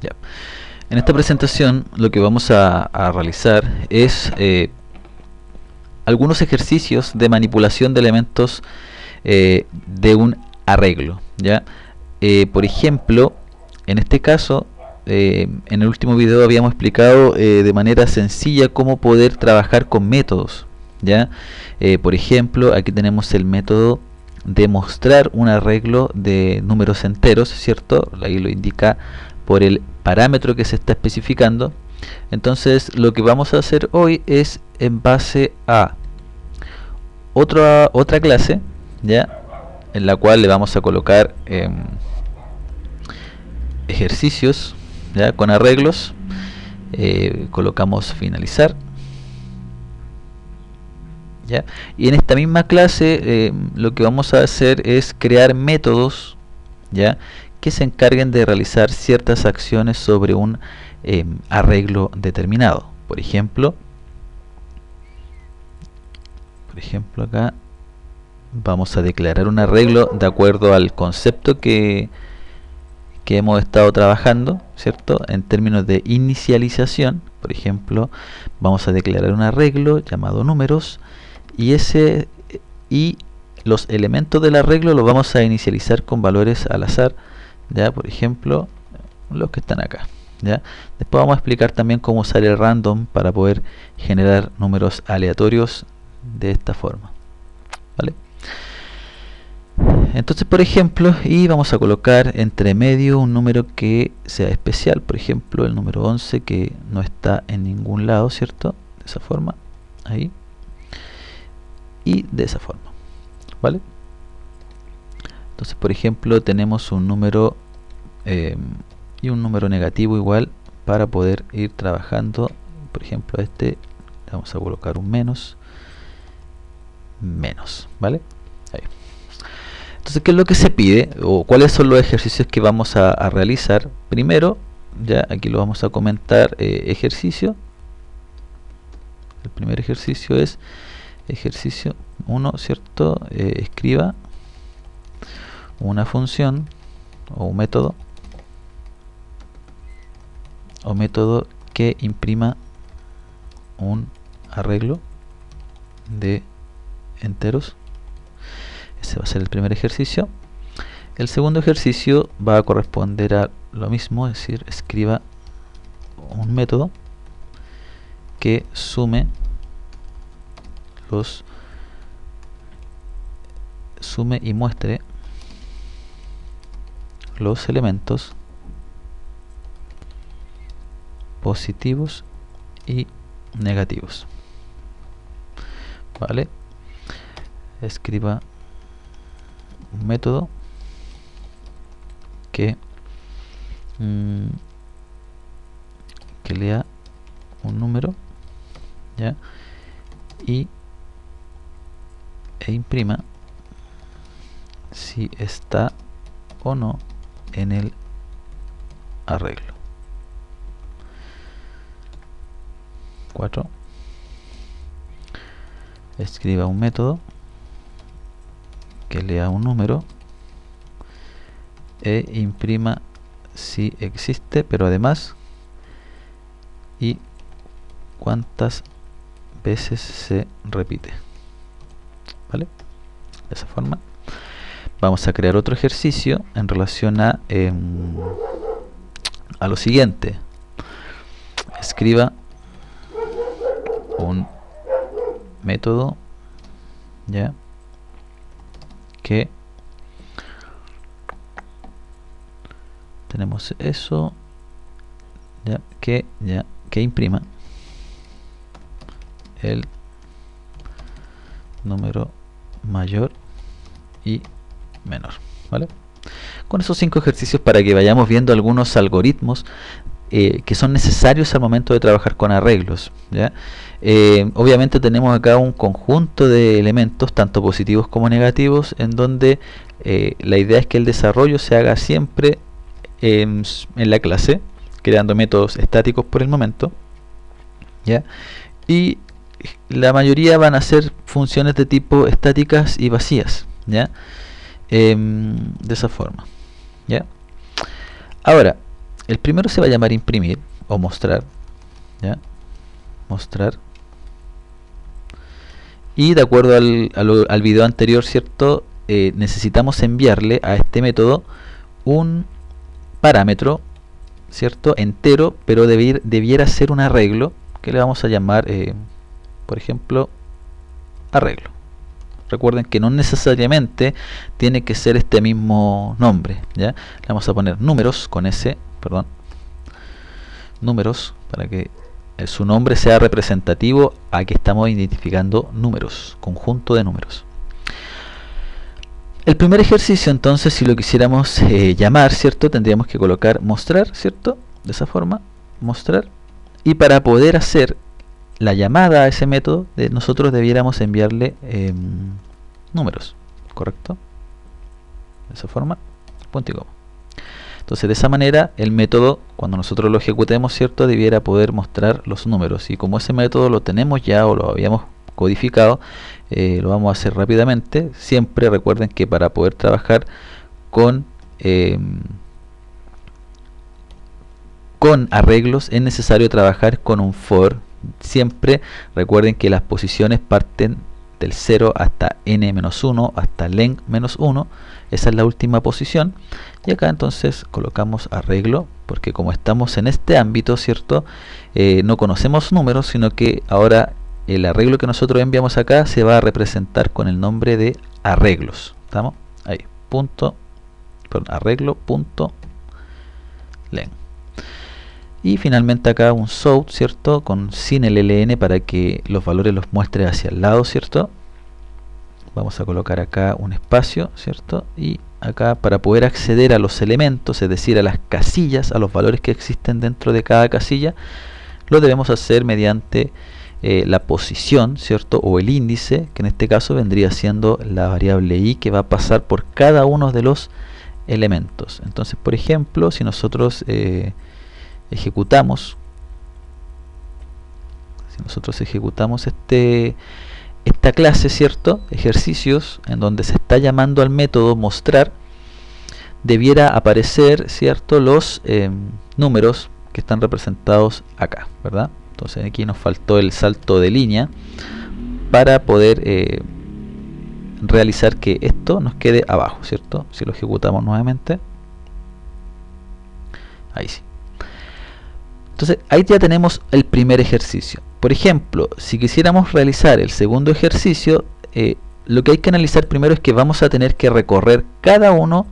Ya. En esta presentación lo que vamos a realizar es algunos ejercicios de manipulación de elementos de un arreglo, ¿ya? Por ejemplo, en este caso, en el último video habíamos explicado de manera sencilla cómo poder trabajar con métodos, ¿ya? Por ejemplo, aquí tenemos el método de mostrar un arreglo de números enteros, ¿cierto? Ahí lo indica por el parámetro que se está especificando. Entonces, lo que vamos a hacer hoy es en base a otra clase, ¿ya? En la cual le vamos a colocar ejercicios, ¿ya? Con arreglos. Colocamos finalizar, ¿ya? Y en esta misma clase lo que vamos a hacer es crear métodos, ¿ya? Que se encarguen de realizar ciertas acciones sobre un arreglo determinado. Por ejemplo acá vamos a declarar un arreglo de acuerdo al concepto que hemos estado trabajando, ¿cierto? En términos de inicialización, por ejemplo, vamos a declarar un arreglo llamado números y los elementos del arreglo los vamos a inicializar con valores al azar, ya, por ejemplo, los que están acá, ya. Después vamos a explicar también cómo usar el random para poder generar números aleatorios de esta forma, ¿vale? Entonces, por ejemplo, y vamos a colocar entre medio un número que sea especial, por ejemplo el número 11, que no está en ningún lado, ¿cierto? De esa forma, ahí, y de esa forma, ¿vale? Entonces, por ejemplo, tenemos un número y un número negativo igual para poder ir trabajando. Por ejemplo, a este vamos a colocar un menos, ¿vale? Ahí. Entonces, ¿qué es lo que se pide? ¿O cuáles son los ejercicios que vamos a realizar? Primero, ya aquí lo vamos a comentar, ejercicio. El primer ejercicio es ejercicio 1, ¿cierto? Escriba una función o un método que imprima un arreglo de enteros. Ese va a ser el primer ejercicio. El segundo ejercicio va a corresponder a lo mismo, es decir, escriba un método que sume y muestre los elementos positivos y negativos, ¿vale? Escriba un método que lea un número, ¿ya? E imprima si está o no en el arreglo. 4. Escriba un método que lea un número e imprima si existe, pero además, y cuántas veces se repite, ¿vale? De esa forma. Vamos a crear otro ejercicio en relación a lo siguiente. Escriba un método, ya, que tenemos eso, ya, que imprima el número mayor y menor, ¿vale? Con esos 5 ejercicios, para que vayamos viendo algunos algoritmos que son necesarios al momento de trabajar con arreglos, ¿ya? Obviamente tenemos acá un conjunto de elementos, tanto positivos como negativos, en donde la idea es que el desarrollo se haga siempre en la clase, creando métodos estáticos por el momento, ¿ya? Y la mayoría van a ser funciones de tipo estáticas y vacías, ¿ya? De esa forma, ¿ya? Ahora, El primero se va a llamar imprimir o mostrar, ¿ya? Mostrar. Y de acuerdo al video anterior, ¿cierto? Necesitamos enviarle a este método un parámetro, ¿cierto? Entero, pero debiera ser un arreglo que le vamos a llamar, por ejemplo, arreglo. Recuerden que no necesariamente tiene que ser este mismo nombre, ¿ya? Le vamos a poner números con S, perdón, números, para que su nombre sea representativo a que estamos identificando números, conjunto de números. El primer ejercicio, entonces, si lo quisiéramos llamar, ¿cierto? Tendríamos que colocar mostrar, ¿cierto? De esa forma, mostrar. Y para poder hacer la llamada a ese método, nosotros debiéramos enviarle números, ¿correcto? De esa forma, punto y coma. Entonces, de esa manera, el método, cuando nosotros lo ejecutemos, ¿cierto? Debiera poder mostrar los números. Y como ese método lo tenemos ya o lo habíamos codificado, lo vamos a hacer rápidamente. Siempre recuerden que para poder trabajar con arreglos es necesario trabajar con un for. Siempre recuerden que las posiciones parten del 0 hasta n-1 hasta len-1. Esa es la última posición. Y acá entonces colocamos arreglo, porque como estamos en este ámbito, ¿cierto? No conocemos números, sino que ahora el arreglo que nosotros enviamos acá se va a representar con el nombre de arreglos. ¿Estamos? Ahí, punto, perdón, arreglo punto len. Y finalmente acá un south, ¿cierto? Sin el ln para que los valores los muestre hacia el lado, ¿cierto? Vamos a colocar acá un espacio, ¿cierto? Y acá para poder acceder a los elementos, es decir, a las casillas, a los valores que existen dentro de cada casilla, lo debemos hacer mediante la posición, ¿cierto? O el índice, que en este caso vendría siendo la variable i, que va a pasar por cada uno de los elementos. Entonces, por ejemplo, si nosotros ejecutamos esta clase, ¿cierto? Ejercicios, en donde se está llamando al método mostrar, debiera aparecer, ¿cierto? Los números que están representados acá, ¿verdad? Entonces aquí nos faltó el salto de línea para poder realizar que esto nos quede abajo, ¿cierto? Si lo ejecutamos nuevamente, ahí sí. Entonces ahí ya tenemos el primer ejercicio. Por ejemplo, si quisiéramos realizar el segundo ejercicio, lo que hay que analizar primero es que vamos a tener que recorrer cada uno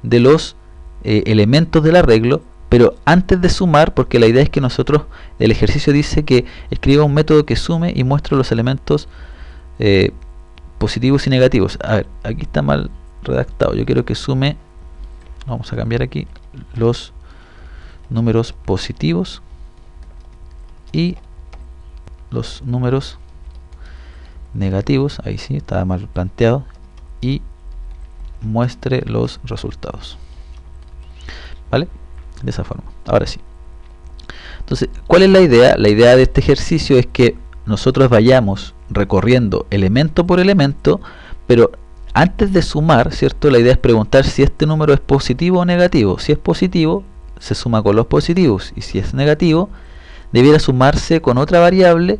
de los elementos del arreglo, pero antes de sumar, porque la idea es que nosotros, el ejercicio dice que escriba un método que sume y muestre los elementos positivos y negativos. A ver, aquí está mal redactado. Yo quiero que sume, vamos a cambiar aquí, los números positivos y los números negativos. Ahí sí, estaba mal planteado. Y muestre los resultados. ¿Vale? De esa forma. Ahora sí. Entonces, ¿cuál es la idea? La idea de este ejercicio es que nosotros vayamos recorriendo elemento por elemento, pero antes de sumar, ¿cierto? La idea es preguntar si este número es positivo o negativo. Si es positivo, se suma con los positivos, y si es negativo, debiera sumarse con otra variable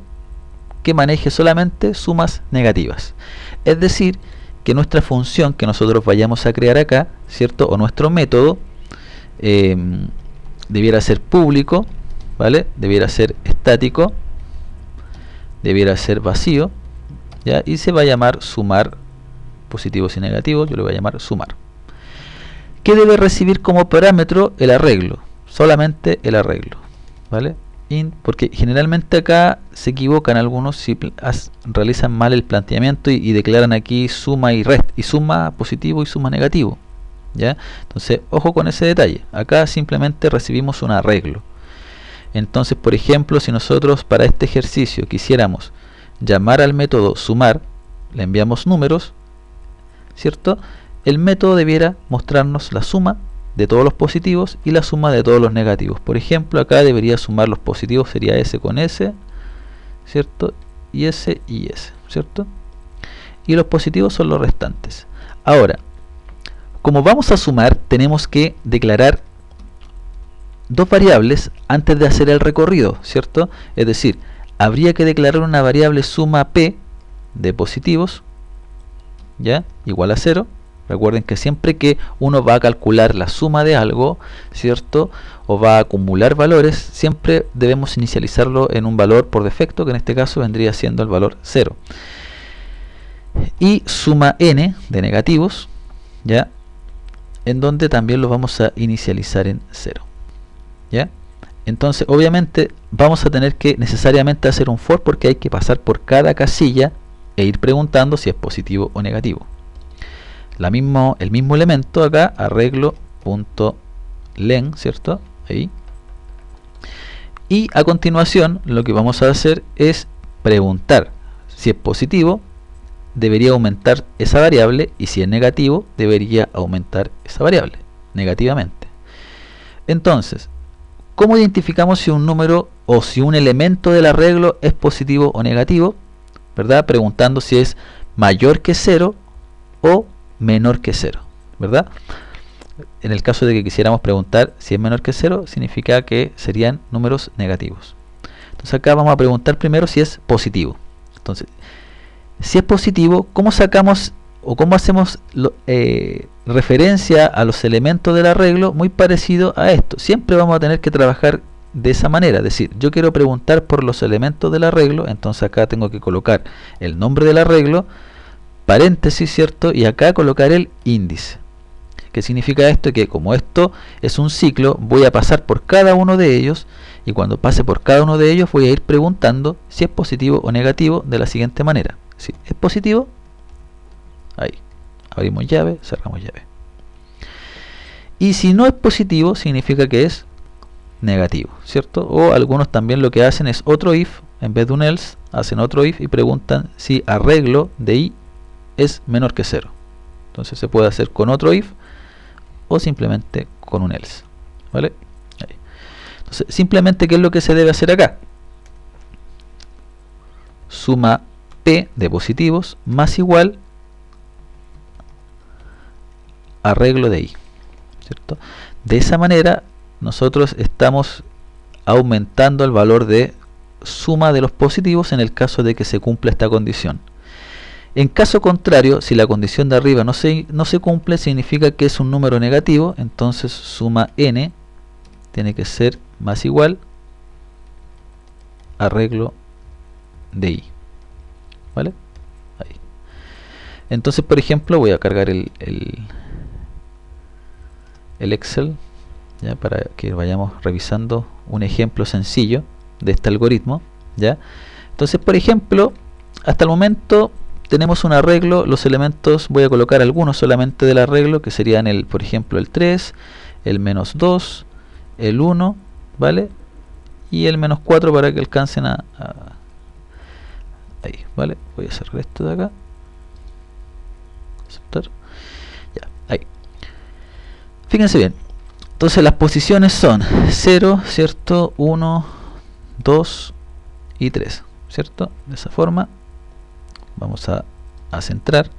que maneje solamente sumas negativas. Es decir, que nuestra función que nosotros vayamos a crear acá, ¿cierto? O nuestro método debiera ser público, ¿vale? Debiera ser estático, debiera ser vacío, ¿ya? Y se va a llamar sumar positivos y negativos. Yo le voy a llamar sumar. ¿Qué debe recibir como parámetro? El arreglo, solamente el arreglo, ¿vale? Porque generalmente acá se equivocan algunos si realizan mal el planteamiento y declaran aquí suma y rest, y suma positivo y suma negativo, ¿ya? Entonces, ojo con ese detalle. Acá simplemente recibimos un arreglo. Entonces, por ejemplo, si nosotros para este ejercicio quisiéramos llamar al método sumar, le enviamos números, ¿cierto? El método debiera mostrarnos la suma de todos los positivos y la suma de todos los negativos. Por ejemplo, acá debería sumar los positivos, sería S con S, ¿cierto? Y S y S, ¿cierto? Y los positivos son los restantes. Ahora, como vamos a sumar, tenemos que declarar dos variables antes de hacer el recorrido, ¿cierto? Es decir, habría que declarar una variable suma p de positivos, ¿ya? Igual a 0. Recuerden que siempre que uno va a calcular la suma de algo, ¿cierto? O va a acumular valores, siempre debemos inicializarlo en un valor por defecto, que en este caso vendría siendo el valor 0. Y suma n de negativos, ¿ya? En donde también lo vamos a inicializar en 0, ¿ya? Entonces, obviamente, vamos a tener que necesariamente hacer un for, porque hay que pasar por cada casilla e ir preguntando si es positivo o negativo. El mismo elemento acá, arreglo.len, ¿cierto? Ahí. Y a continuación, lo que vamos a hacer es preguntar si es positivo, debería aumentar esa variable, y si es negativo, debería aumentar esa variable negativamente. Entonces, ¿cómo identificamos si un número o si un elemento del arreglo es positivo o negativo? ¿Verdad? Preguntando si es mayor que 0 o menor que 0, ¿verdad? En el caso de que quisiéramos preguntar si es menor que 0, significa que serían números negativos. Entonces acá vamos a preguntar primero si es positivo. Entonces, si es positivo, ¿cómo sacamos o cómo hacemos referencia a los elementos del arreglo? Muy parecido a esto. Siempre vamos a tener que trabajar de esa manera. Es decir, yo quiero preguntar por los elementos del arreglo, entonces acá tengo que colocar el nombre del arreglo, paréntesis, ¿cierto? Y acá colocar el índice. ¿Qué significa esto? Que como esto es un ciclo, voy a pasar por cada uno de ellos, y cuando pase por cada uno de ellos voy a ir preguntando si es positivo o negativo de la siguiente manera. Si es positivo, ahí, abrimos llave, cerramos llave. Y si no es positivo, significa que es negativo, ¿cierto? O algunos también lo que hacen es otro if, en vez de un else, hacen otro if y preguntan si arreglo de i es menor que 0. Entonces se puede hacer con otro if o simplemente con un else, ¿vale? Ahí. Entonces, simplemente, ¿qué es lo que se debe hacer acá? Suma p de positivos más igual arreglo de i, ¿cierto? De esa manera nosotros estamos aumentando el valor de suma de los positivos en el caso de que se cumpla esta condición. En caso contrario, si la condición de arriba no se cumple, significa que es un número negativo, entonces suma n tiene que ser más igual arreglo de i, ¿vale? Ahí. Entonces, por ejemplo, voy a cargar el Excel, ¿ya? Para que vayamos revisando un ejemplo sencillo de este algoritmo, ¿ya? Entonces, por ejemplo, hasta el momento tenemos un arreglo, los elementos, voy a colocar algunos solamente del arreglo, que serían por ejemplo el 3, el menos 2, el 1, ¿vale? Y el menos 4 para que alcancen ahí, ¿vale? Voy a cerrar esto de acá, aceptar, ya, ahí. Fíjense bien, entonces las posiciones son 0, ¿cierto? 1, 2 y 3, ¿cierto? De esa forma vamos a centrar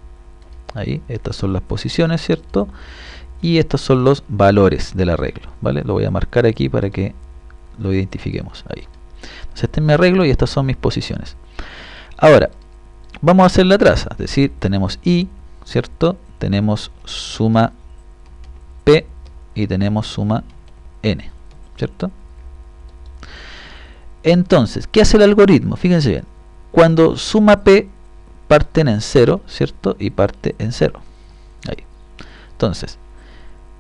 ahí. Estas son las posiciones, ¿cierto? Y estos son los valores del arreglo, ¿vale? Lo voy a marcar aquí para que lo identifiquemos ahí. Entonces este es mi arreglo y estas son mis posiciones. Ahora vamos a hacer la traza, es decir, tenemos i, ¿cierto? Tenemos suma p y tenemos suma n, ¿cierto? Entonces, ¿qué hace el algoritmo? Fíjense bien, cuando suma p parten en 0, ¿cierto? Y parte en 0. Ahí. Entonces,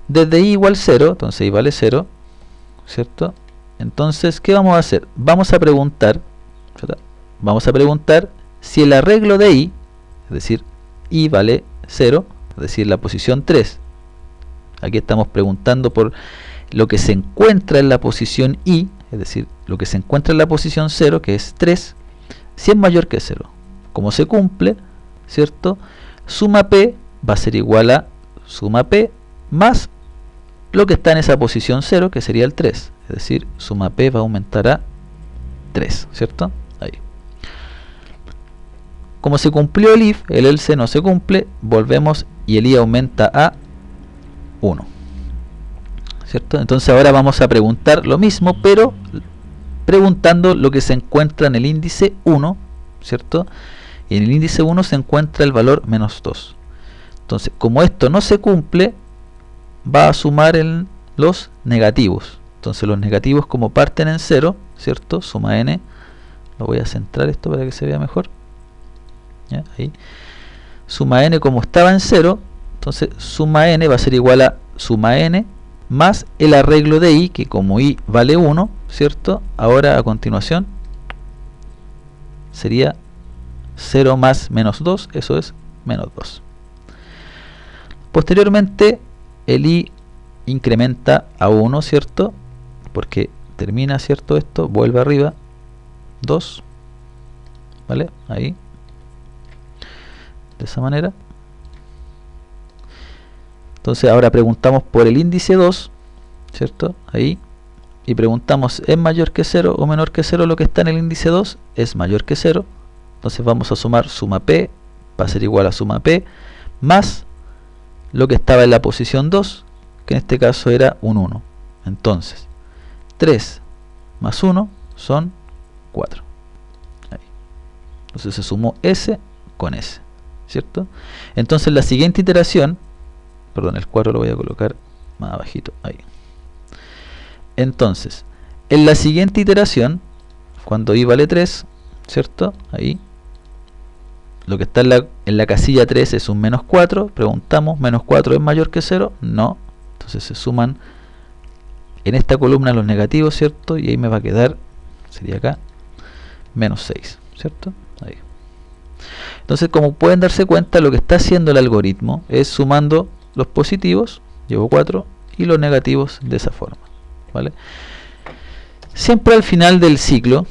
desde i igual 0, entonces i vale 0, ¿cierto? Entonces, ¿qué vamos a hacer? Vamos a preguntar, ¿cierto? Vamos a preguntar si el arreglo de i, es decir, i vale 0, es decir, la posición 3. Aquí estamos preguntando por lo que se encuentra en la posición i, es decir, lo que se encuentra en la posición 0, que es 3, si es mayor que 0. Como se cumple, ¿cierto? Suma p va a ser igual a suma p más lo que está en esa posición 0, que sería el 3. Es decir, suma p va a aumentar a 3, ¿cierto? Ahí. Como se cumplió el if, el else no se cumple, volvemos y el i aumenta a 1, ¿cierto? Entonces ahora vamos a preguntar lo mismo, pero preguntando lo que se encuentra en el índice 1, ¿cierto? Y en el índice 1 se encuentra el valor menos 2. Entonces, como esto no se cumple, va a sumar en los negativos. Entonces los negativos, como parten en 0, ¿cierto? Suma n. Lo voy a centrar esto para que se vea mejor. ¿Ya? Ahí. Suma n, como estaba en 0, entonces suma n va a ser igual a suma n más el arreglo de i, que como i vale 1, ¿cierto? Ahora a continuación sería 0 más menos 2, eso es menos 2. Posteriormente el i incrementa a 1, ¿cierto? Porque termina, ¿cierto? Esto vuelve arriba, 2, ¿vale? Ahí, de esa manera. Entonces ahora preguntamos por el índice 2, ¿cierto? Ahí. Y preguntamos, ¿es mayor que 0 o menor que 0 lo que está en el índice 2? Es mayor que 0. Entonces vamos a sumar suma p, va a ser igual a suma p, más lo que estaba en la posición 2, que en este caso era un 1. Entonces, 3 más 1 son 4. Ahí. Entonces se sumó s con s, ¿cierto? Entonces la siguiente iteración, perdón, el 4 lo voy a colocar más abajito, ahí. Entonces, en la siguiente iteración, cuando i vale 3, ¿cierto? Ahí, lo que está en la casilla 3 es un menos 4, preguntamos, ¿menos 4 es mayor que 0? No, entonces se suman en esta columna los negativos, ¿cierto? Y ahí me va a quedar, sería acá, menos 6, ¿cierto? Ahí. Entonces, como pueden darse cuenta, lo que está haciendo el algoritmo es sumando los positivos, llevo 4, y los negativos de esa forma, ¿vale? Siempre al final del ciclo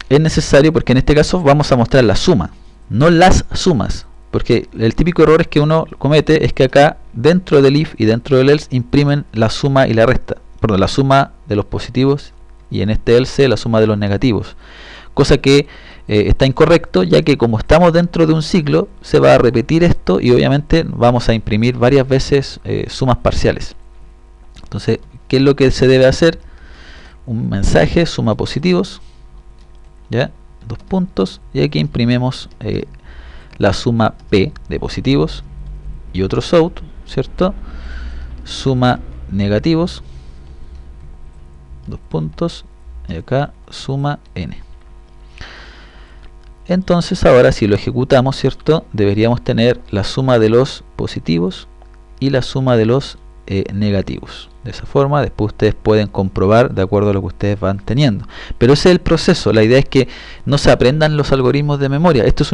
es necesario, porque en este caso vamos a mostrar la suma, no las sumas, porque el típico error es que uno comete es que acá dentro del if y dentro del else imprimen la suma y la resta, perdón, la suma de los positivos y en este else la suma de los negativos, cosa que está incorrecto, ya que como estamos dentro de un ciclo se va a repetir esto y obviamente vamos a imprimir varias veces sumas parciales. Entonces, ¿qué es lo que se debe hacer? Un mensaje suma positivos, ¿ya? 2 puntos, y aquí imprimimos la suma p de positivos y otro south, ¿cierto? Suma negativos, 2 puntos, y acá suma n. Entonces ahora si lo ejecutamos, ¿cierto? Deberíamos tener la suma de los positivos y la suma de los negativos. De esa forma después ustedes pueden comprobar de acuerdo a lo que ustedes van teniendo, pero ese es el proceso. La idea es que no se aprendan los algoritmos de memoria. Esto es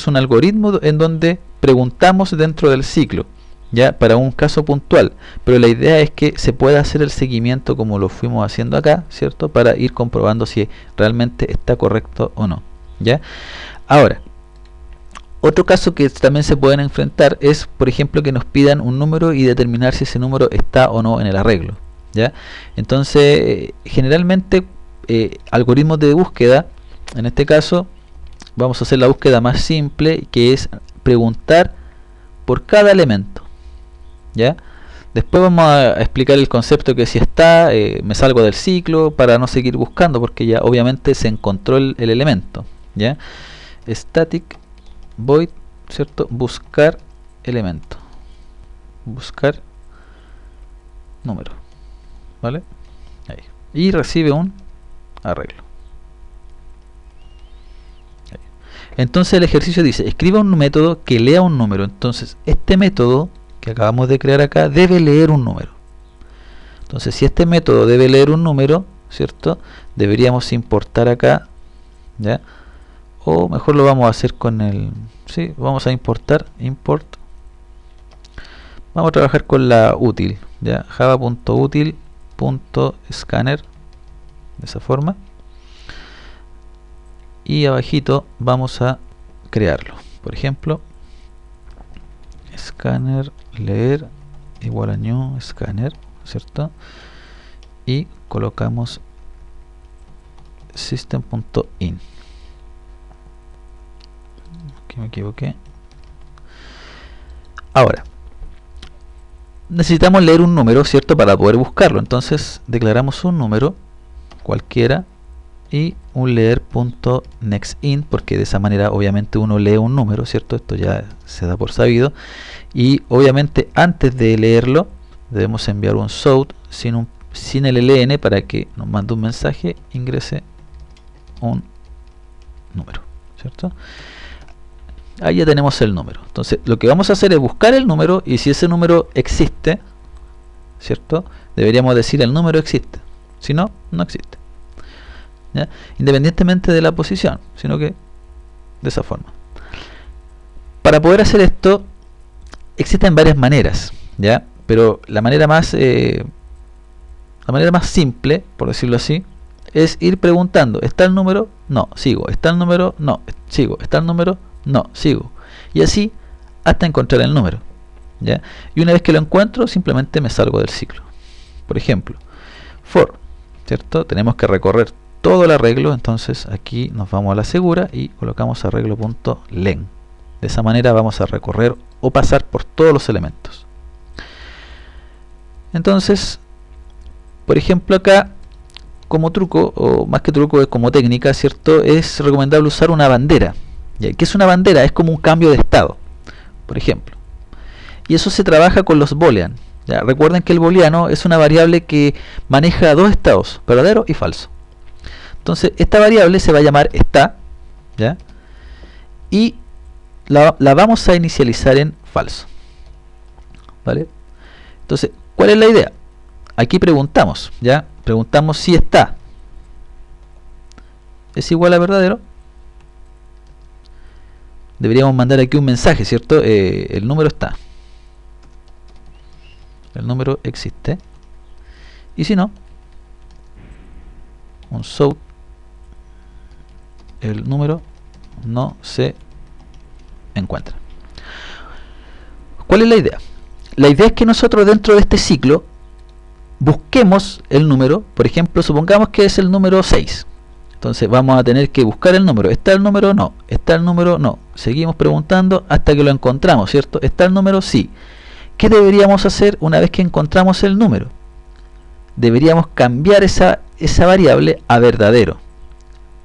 un algoritmo en donde preguntamos dentro del ciclo, ya, para un caso puntual, pero la idea es que se pueda hacer el seguimiento como lo fuimos haciendo acá, ¿cierto? Para ir comprobando si realmente está correcto o no, ¿ya? Ahora, otro caso que también se pueden enfrentar es, por ejemplo, que nos pidan un número y determinar si ese número está o no en el arreglo, ¿ya? Entonces, generalmente, algoritmos de búsqueda, en este caso, vamos a hacer la búsqueda más simple, que es preguntar por cada elemento, ¿ya? Después vamos a explicar el concepto que si está, me salgo del ciclo para no seguir buscando, porque ya obviamente se encontró el elemento, ¿ya? Static void, ¿cierto? Buscar elemento, buscar número, ¿vale? Ahí. Y recibe un arreglo. Ahí. Entonces el ejercicio dice, escriba un método que lea un número. Entonces este método que acabamos de crear acá debe leer un número. Entonces si este método debe leer un número, ¿cierto? Deberíamos importar acá, ¿ya? O mejor lo vamos a hacer con el... Sí, vamos a importar, import. Vamos a trabajar con la útil, ¿ya? java.util.scanner, de esa forma. Y abajito vamos a crearlo. Por ejemplo, scanner leer igual a new scanner, ¿cierto? Y colocamos system.in. Aquí me equivoqué. Ahora, necesitamos leer un número, ¿cierto? Para poder buscarlo. Entonces declaramos un número cualquiera y un leer.nextInt, porque de esa manera obviamente uno lee un número, ¿cierto? Esto ya se da por sabido. Y obviamente antes de leerlo debemos enviar un sought sin el ln para que nos mande un mensaje, ingrese un número, ¿cierto? Ahí ya tenemos el número. Entonces lo que vamos a hacer es buscar el número, y si ese número existe, ¿cierto? Deberíamos decir el número existe. Si no, no existe, ¿ya? Independientemente de la posición, sino que de esa forma. Para poder hacer esto existen varias maneras, ¿ya? Pero la manera más simple, por decirlo así, es ir preguntando: ¿está el número? No, sigo. ¿Está el número? No, sigo. ¿Está el número? No, sigo. Y así hasta encontrar el número, ¿ya? Y una vez que lo encuentro, simplemente me salgo del ciclo. Por ejemplo, for, ¿cierto? Tenemos que recorrer todo el arreglo, entonces aquí nos vamos a la segura y colocamos arreglo.len. De esa manera vamos a recorrer o pasar por todos los elementos. Entonces, por ejemplo, acá como truco, o más que truco, es como técnica, ¿cierto? Es recomendable usar una bandera. ¿Qué es una bandera? Es como un cambio de estado, por ejemplo. Y eso se trabaja con los boolean, ¿ya? Recuerden que el booleano es una variable que maneja dos estados, verdadero y falso. Entonces esta variable se va a llamar está, ¿ya? Y la vamos a inicializar en falso, ¿vale? Entonces, ¿cuál es la idea? Aquí preguntamos, ¿ya? Preguntamos si está es igual a verdadero. Deberíamos mandar aquí un mensaje, ¿cierto? El número está, el número existe. Y si no, un sought, el número no se encuentra. ¿Cuál es la idea? La idea es que nosotros dentro de este ciclo busquemos el número. Por ejemplo, supongamos que es el número 6. Entonces vamos a tener que buscar el número. ¿Está el número? No. ¿Está el número? No. Seguimos preguntando hasta que lo encontramos, ¿cierto? ¿Está el número? Sí. ¿Qué deberíamos hacer una vez que encontramos el número? Deberíamos cambiar esa variable a verdadero,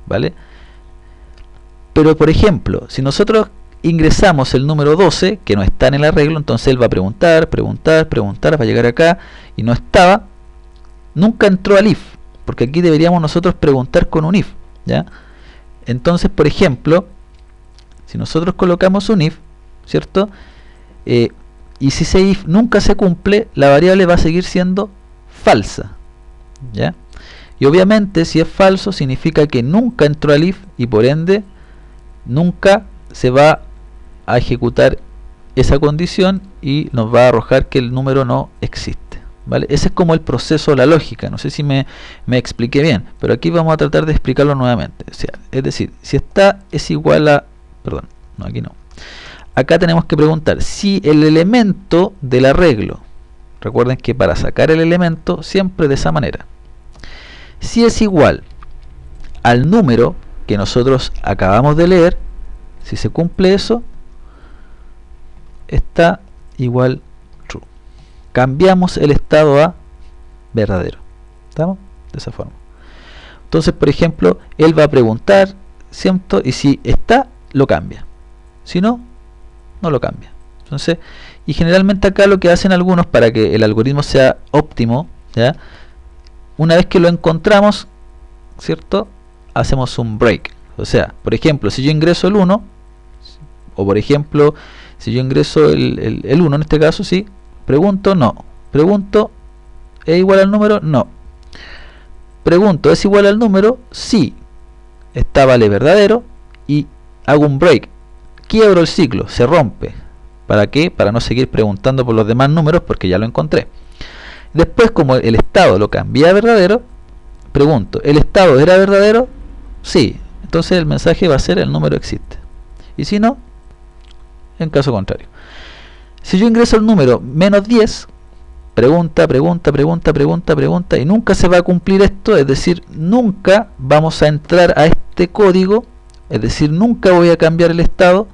¿vale? Pero por ejemplo, si nosotros ingresamos el número 12, que no está en el arreglo, entonces él va a preguntar, va a llegar acá y no estaba, nunca entró al if, porque aquí deberíamos nosotros preguntar con un if, ¿ya? Entonces, por ejemplo, si nosotros colocamos un if, ¿cierto? Y si ese if nunca se cumple, la variable va a seguir siendo falsa, ¿ya? Y obviamente si es falso significa que nunca entró al if y por ende nunca se va a ejecutar esa condición y nos va a arrojar que el número no existe, ¿vale? Ese es como el proceso, la lógica. No sé si me expliqué bien, pero aquí vamos a tratar de explicarlo nuevamente. O sea, es decir, si está es igual a... Perdón, no, aquí no. Acá tenemos que preguntar si el elemento del arreglo, recuerden que para sacar el elemento siempre de esa manera, si es igual al número que nosotros acabamos de leer, si se cumple eso, está igual true. Cambiamos el estado a verdadero. ¿Estamos? De esa forma. Entonces, por ejemplo, él va a preguntar, ¿cierto? Y si está, lo cambia. Si no, no lo cambia. Entonces, y generalmente acá lo que hacen algunos para que el algoritmo sea óptimo, ¿ya? Una vez que lo encontramos, ¿cierto? Hacemos un break. O sea, por ejemplo, si yo ingreso el 1, o por ejemplo, si yo ingreso el 1 en este caso, sí, pregunto, no. Pregunto, ¿es igual al número? No. Pregunto, ¿es igual al número? Sí. Está vale verdadero y hago un break. Quiebro el ciclo, se rompe. ¿Para qué? Para no seguir preguntando por los demás números porque ya lo encontré. Después, como el estado lo cambié a verdadero, pregunto, ¿el estado era verdadero? Sí. Entonces el mensaje va a ser el número existe. Y si no, en caso contrario. Si yo ingreso el número menos 10, pregunta y nunca se va a cumplir esto, es decir, nunca vamos a entrar a este código, es decir, nunca voy a cambiar el estado.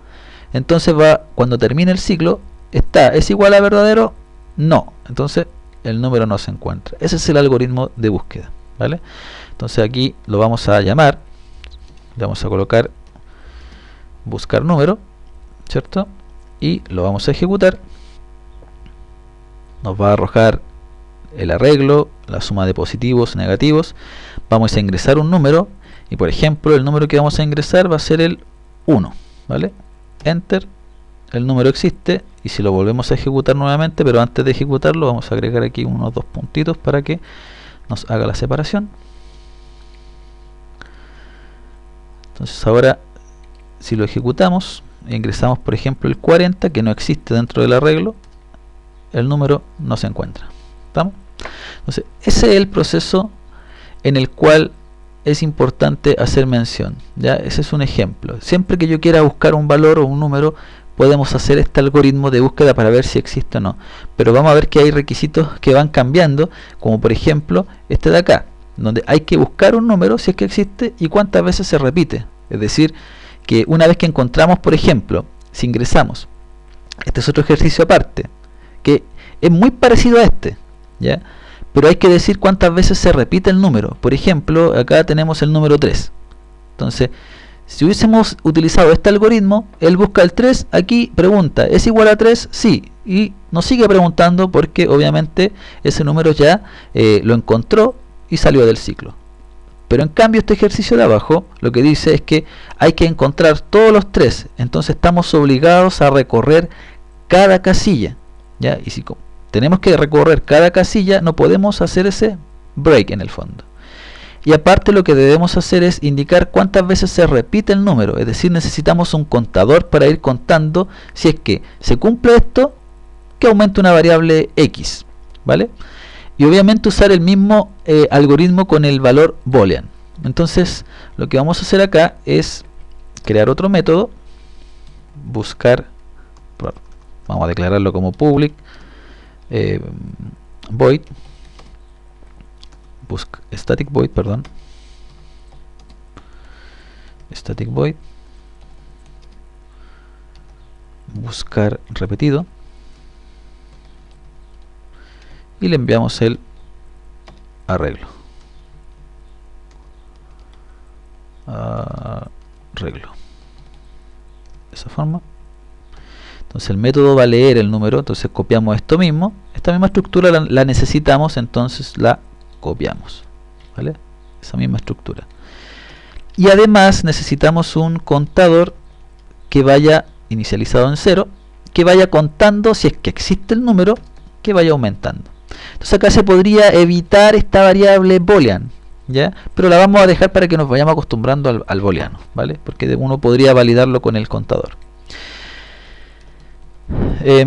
Entonces cuando termine el ciclo, es igual a verdadero, no, entonces el número no se encuentra. Ese es el algoritmo de búsqueda, ¿vale? Entonces aquí lo vamos a llamar, le vamos a colocar buscar número, ¿cierto? Y lo vamos a ejecutar. Nos va a arrojar el arreglo, la suma de positivos, negativos. Vamos a ingresar un número y por ejemplo el número que vamos a ingresar va a ser el 1, ¿vale? Enter, el número existe y si lo volvemos a ejecutar nuevamente, pero antes de ejecutarlo vamos a agregar aquí unos dos puntitos para que nos haga la separación. Entonces ahora si lo ejecutamos, ingresamos por ejemplo el 40 que no existe dentro del arreglo, el número no se encuentra. ¿Estamos? Entonces ese es el proceso en el cual es importante hacer mención, ¿ya? Ese es un ejemplo. Siempre que yo quiera buscar un valor o un número, podemos hacer este algoritmo de búsqueda para ver si existe o no. Pero vamos a ver que hay requisitos que van cambiando, como por ejemplo este de acá, donde hay que buscar un número si es que existe y cuántas veces se repite. Es decir, que una vez que encontramos, por ejemplo, si ingresamos, este es otro ejercicio aparte, que es muy parecido a este, ¿ya? Pero hay que decir cuántas veces se repite el número. Por ejemplo, acá tenemos el número 3. Entonces, si hubiésemos utilizado este algoritmo, él busca el 3, aquí pregunta, ¿es igual a 3? Sí. Y nos sigue preguntando porque obviamente ese número ya lo encontró y salió del ciclo. Pero en cambio este ejercicio de abajo lo que dice es que hay que encontrar todos los 3. Entonces estamos obligados a recorrer cada casilla, ¿ya? Y si tenemos que recorrer cada casilla, no podemos hacer ese break en el fondo. Y aparte lo que debemos hacer es indicar cuántas veces se repite el número, es decir, necesitamos un contador para ir contando si es que se cumple esto, que aumente una variable X, ¿vale? Y obviamente usar el mismo algoritmo con el valor boolean. Entonces lo que vamos a hacer acá es crear otro método, buscar, vamos a declararlo como public, void static void, perdón, static void buscar repetido y le enviamos el arreglo de esa forma. Entonces el método va a leer el número, entonces copiamos esto mismo, esta misma estructura la necesitamos, entonces la copiamos, ¿vale? Esa misma estructura. Y además necesitamos un contador que vaya inicializado en 0, que vaya contando si es que existe el número, que vaya aumentando. Entonces acá se podría evitar esta variable boolean, ¿ya? Pero la vamos a dejar para que nos vayamos acostumbrando al booleano, ¿vale? Porque uno podría validarlo con el contador.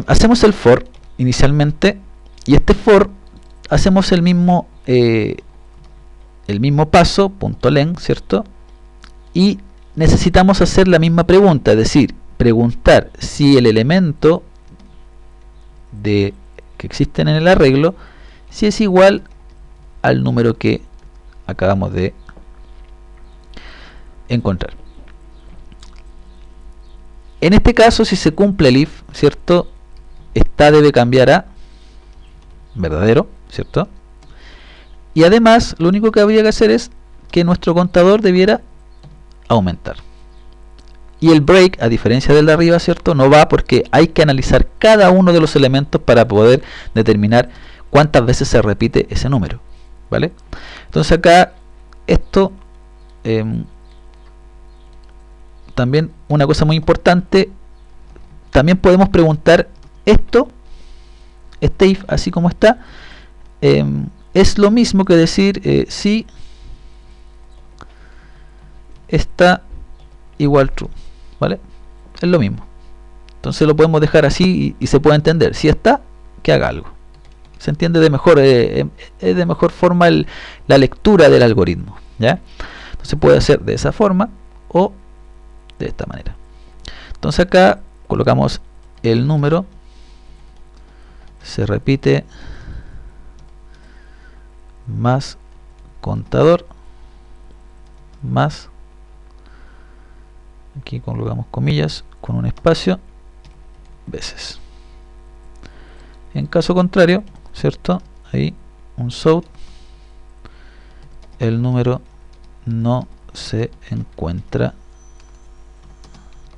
Hacemos el for inicialmente y este for hacemos el mismo paso, .len, ¿cierto? Y necesitamos hacer la misma pregunta, es decir, preguntar si el elemento que existe en el arreglo si es igual al número que acabamos de encontrar. En este caso, si se cumple el if, ¿cierto? Esta debe cambiar a verdadero, ¿cierto? Y además, lo único que habría que hacer es que nuestro contador debiera aumentar. Y el break, a diferencia del de arriba, ¿cierto? No va porque hay que analizar cada uno de los elementos para poder determinar cuántas veces se repite ese número, ¿vale? Entonces acá, esto... también una cosa muy importante, también podemos preguntar esto, este if así como está, es lo mismo que decir si está igual true, ¿vale? Es lo mismo. Entonces lo podemos dejar así y se puede entender. Si está, que haga algo. Se entiende de mejor, es de mejor forma la lectura del algoritmo, ¿ya? Entonces puede ser de esa forma o de esta manera. Entonces acá colocamos el número, se repite más contador más, aquí colocamos comillas con un espacio, veces. En caso contrario, ¿cierto? Ahí un south, el número no se encuentra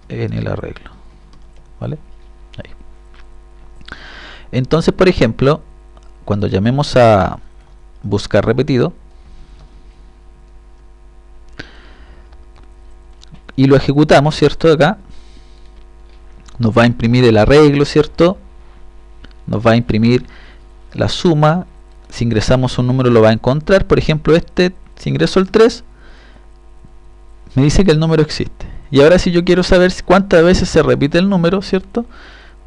en el arreglo, ¿vale? Ahí. Entonces, por ejemplo, cuando llamemos a buscar repetido y lo ejecutamos, ¿cierto? Acá nos va a imprimir el arreglo, ¿cierto? Nos va a imprimir la suma. Si ingresamos un número lo va a encontrar. Por ejemplo, este, si ingreso el 3, me dice que el número existe. Y ahora si yo quiero saber cuántas veces se repite el número, ¿cierto?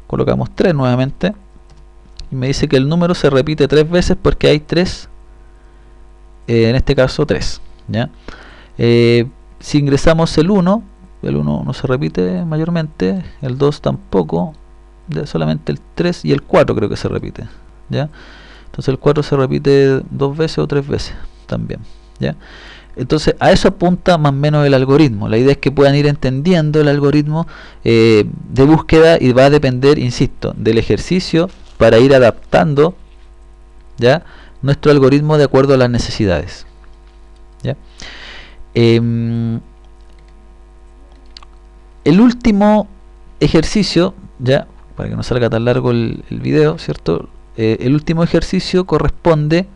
Colocamos 3 nuevamente. Y me dice que el número se repite 3 veces porque hay 3, en este caso 3, ¿ya? Si ingresamos el 1 no se repite mayormente, el 2 tampoco, solamente el 3 y el 4 creo que se repite, ¿ya? Entonces el 4 se repite 2 veces o 3 veces también, ¿ya? Entonces a eso apunta más o menos el algoritmo. La idea es que puedan ir entendiendo el algoritmo de búsqueda, y va a depender, insisto, del ejercicio para ir adaptando, ¿ya?, nuestro algoritmo de acuerdo a las necesidades, ¿ya? El último ejercicio, ya, para que no salga tan largo el video, ¿cierto? El último ejercicio corresponde,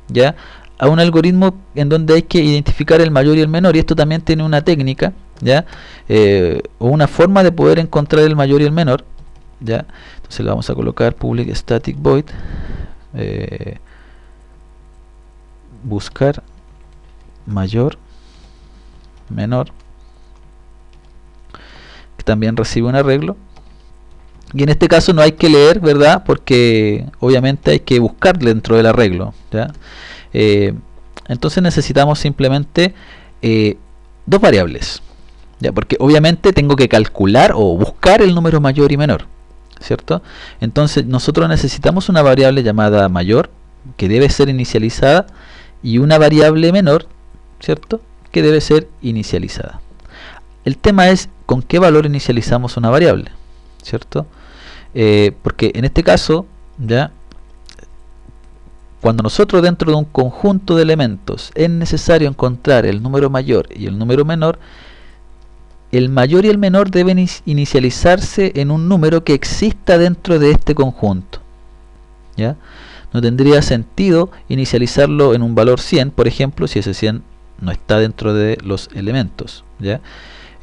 ya, a un algoritmo en donde hay que identificar el mayor y el menor, y esto también tiene una técnica, ya, o una forma de poder encontrar el mayor y el menor, ya. Entonces le vamos a colocar public static void, buscar mayor, menor, que también recibe un arreglo. Y en este caso no hay que leer, ¿verdad? Porque obviamente hay que buscar dentro del arreglo, ¿ya? Entonces necesitamos simplemente dos variables, ¿ya? Porque obviamente tengo que calcular o buscar el número mayor y menor, ¿cierto? Entonces nosotros necesitamos una variable llamada mayor, que debe ser inicializada, y una variable menor, ¿cierto?, que debe ser inicializada. El tema es con qué valor inicializamos una variable, ¿cierto? Porque en este caso, ya, cuando nosotros dentro de un conjunto de elementos es necesario encontrar el número mayor y el número menor, el mayor y el menor deben inicializarse en un número que exista dentro de este conjunto, ¿ya? No tendría sentido inicializarlo en un valor 100, por ejemplo, si ese 100 no está dentro de los elementos, ¿ya?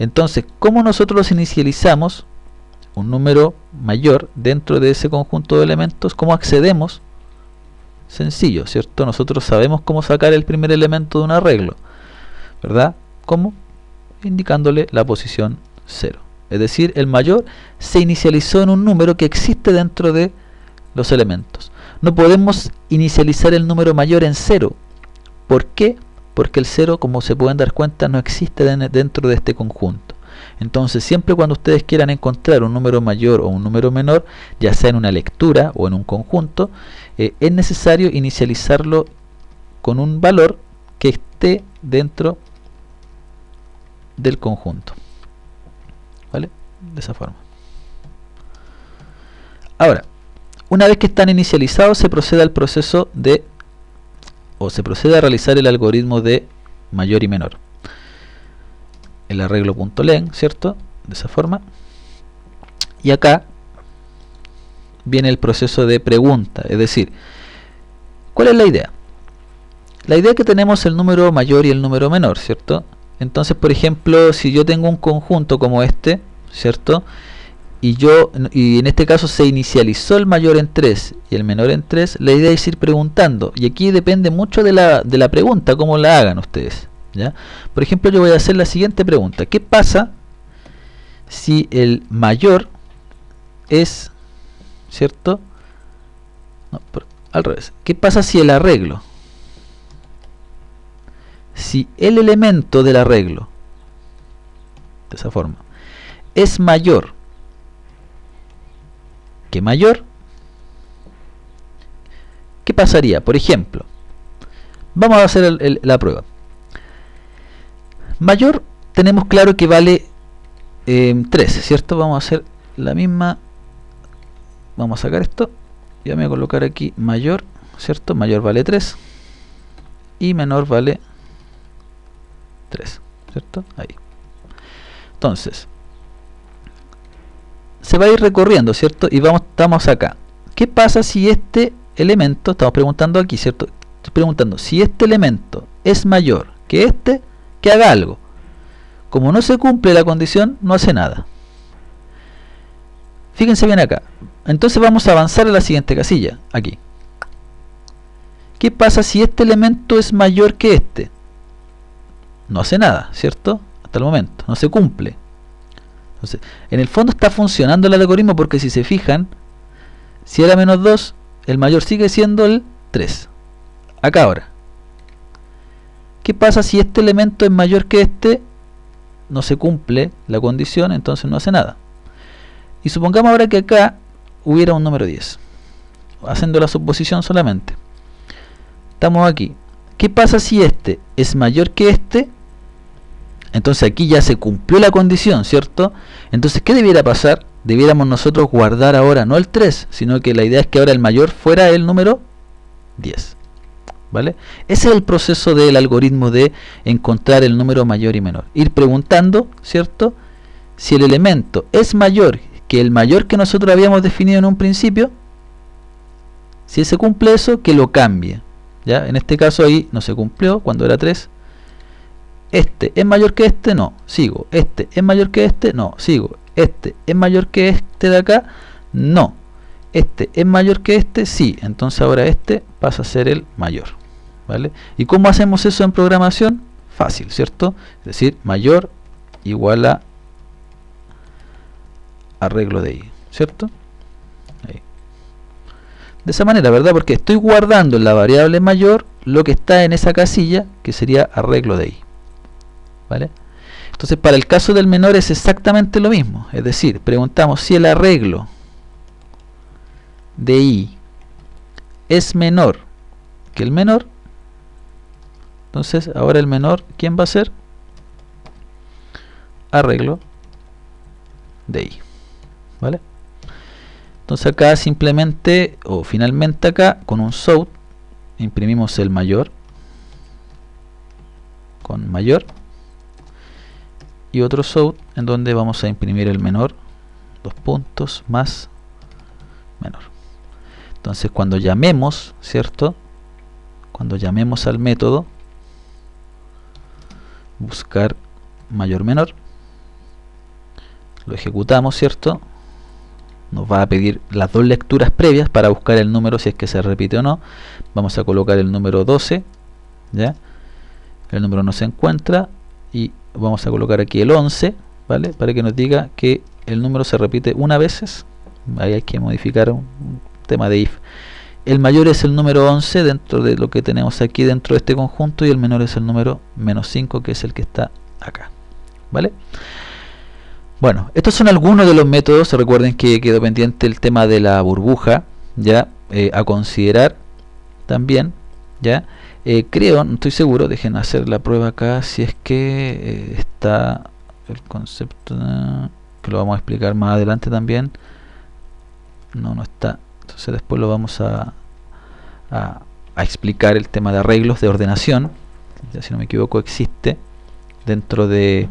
Entonces, ¿cómo nosotros inicializamos un número mayor dentro de ese conjunto de elementos? ¿Cómo accedemos? Sencillo, ¿cierto? Nosotros sabemos cómo sacar el primer elemento de un arreglo, ¿verdad? ¿Cómo? Indicándole la posición 0. Es decir, el mayor se inicializó en un número que existe dentro de los elementos. No podemos inicializar el número mayor en 0. ¿Por qué? Porque el 0, como se pueden dar cuenta, no existe dentro de este conjunto. Entonces, siempre cuando ustedes quieran encontrar un número mayor o un número menor, ya sea en una lectura o en un conjunto, es necesario inicializarlo con un valor que esté dentro del conjunto, ¿vale? De esa forma. Ahora, una vez que están inicializados, se procede al proceso de, o se procede a realizar el algoritmo de mayor y menor. El arreglo.len, ¿cierto? De esa forma. Y acá viene el proceso de pregunta, es decir, ¿cuál es la idea? La idea es que tenemos el número mayor y el número menor, ¿cierto? Entonces, por ejemplo, si yo tengo un conjunto como este, ¿cierto? Y en este caso se inicializó el mayor en 3 y el menor en 3, la idea es ir preguntando, y aquí depende mucho de la pregunta, cómo la hagan ustedes, ¿ya? Por ejemplo, yo voy a hacer la siguiente pregunta: ¿qué pasa si el mayor es, ¿cierto? No, al revés. ¿Qué pasa si el arreglo, si el elemento del arreglo, de esa forma, es mayor que mayor? ¿Qué pasaría? Por ejemplo, vamos a hacer la prueba. Mayor tenemos claro que vale 3, ¿cierto? Vamos a hacer la misma, vamos a sacar esto Ya me voy a colocar aquí mayor, ¿cierto? Mayor vale 3 y menor vale 3, ¿cierto? Ahí. Entonces, se va a ir recorriendo, ¿cierto? Y estamos acá. ¿Qué pasa si este elemento, estamos preguntando aquí, ¿cierto? Estoy preguntando, si este elemento es mayor que este, que haga algo. Como no se cumple la condición, no hace nada. Fíjense bien acá. Entonces vamos a avanzar a la siguiente casilla, aquí. ¿Qué pasa si este elemento es mayor que este? No hace nada, ¿cierto? Hasta el momento, no se cumple. Entonces, en el fondo está funcionando el algoritmo porque si se fijan, si era menos 2, el mayor sigue siendo el 3. Acá ahora. ¿Qué pasa si este elemento es mayor que este? No se cumple la condición, entonces no hace nada. Y supongamos ahora que acá hubiera un número 10. Haciendo la suposición solamente. Estamos aquí. ¿Qué pasa si este es mayor que este? Entonces aquí ya se cumplió la condición, ¿cierto? Entonces, ¿qué debiera pasar? Debiéramos nosotros guardar ahora no el 3, sino que la idea es que ahora el mayor fuera el número 10. ¿Vale? Ese es el proceso del algoritmo de encontrar el número mayor y menor. Ir preguntando, ¿cierto? Si el elemento es mayor que el mayor que nosotros habíamos definido en un principio, si se cumple eso, que lo cambie. ¿Ya? En este caso ahí no se cumplió cuando era 3. Este es mayor que este, no, sigo. Este es mayor que este, no, sigo. Este es mayor que este de acá, no. Este es mayor que este, sí. Entonces ahora este pasa a ser el mayor. ¿Vale? ¿Y cómo hacemos eso en programación? Fácil, ¿cierto? Es decir, mayor igual a arreglo de i, ¿cierto? Ahí. De esa manera, ¿verdad? Porque estoy guardando en la variable mayor lo que está en esa casilla, que sería arreglo de i. ¿Vale? Entonces para el caso del menor es exactamente lo mismo, es decir, preguntamos si el arreglo de i es menor que el menor. Entonces ahora el menor, ¿quién va a ser? Arreglo de i. ¿Vale? Entonces acá simplemente, o finalmente acá, con un south, imprimimos el mayor con mayor y otro south en donde vamos a imprimir el menor, dos puntos, más menor. Entonces cuando llamemos, ¿cierto? Cuando llamemos al método buscar mayor menor, lo ejecutamos, ¿cierto? Nos va a pedir las dos lecturas previas para buscar el número si es que se repite o no. Vamos a colocar el número 12, ¿ya? El número no se encuentra y vamos a colocar aquí el 11, ¿vale? Para que nos diga que el número se repite una vez. Ahí hay que modificar un tema de if. El mayor es el número 11 dentro de lo que tenemos aquí dentro de este conjunto y el menor es el número menos 5, que es el que está acá, ¿vale? Bueno, estos son algunos de los métodos. Recuerden que quedó pendiente el tema de la burbuja, ya a considerar también, ya. Creo, no estoy seguro, dejen hacer la prueba acá si es que está el concepto, que lo vamos a explicar más adelante también. No está. Entonces después lo vamos a explicar el tema de arreglos de ordenación. Ya, si no me equivoco, existe dentro de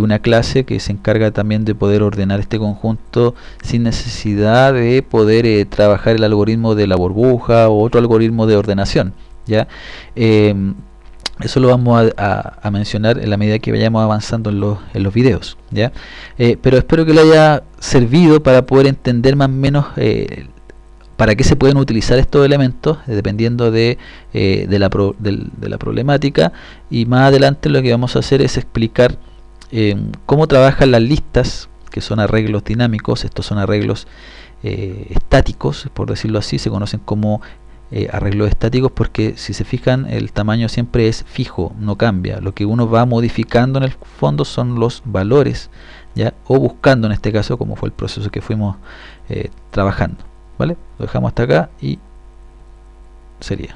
una clase que se encarga también de poder ordenar este conjunto sin necesidad de poder trabajar el algoritmo de la burbuja o otro algoritmo de ordenación, ¿ya? Eso lo vamos a mencionar en la medida que vayamos avanzando en los videos, ¿ya? Pero espero que le haya servido para poder entender más o menos para qué se pueden utilizar estos elementos, dependiendo de la problemática. Y más adelante lo que vamos a hacer es explicar cómo trabajan las listas, que son arreglos dinámicos. Estos son arreglos estáticos, por decirlo así. Se conocen como arreglos estáticos porque, si se fijan, el tamaño siempre es fijo, no cambia. Lo que uno va modificando en el fondo son los valores, ¿ya? O buscando, en este caso, como fue el proceso que fuimos trabajando, ¿vale? Lo dejamos hasta acá y sería.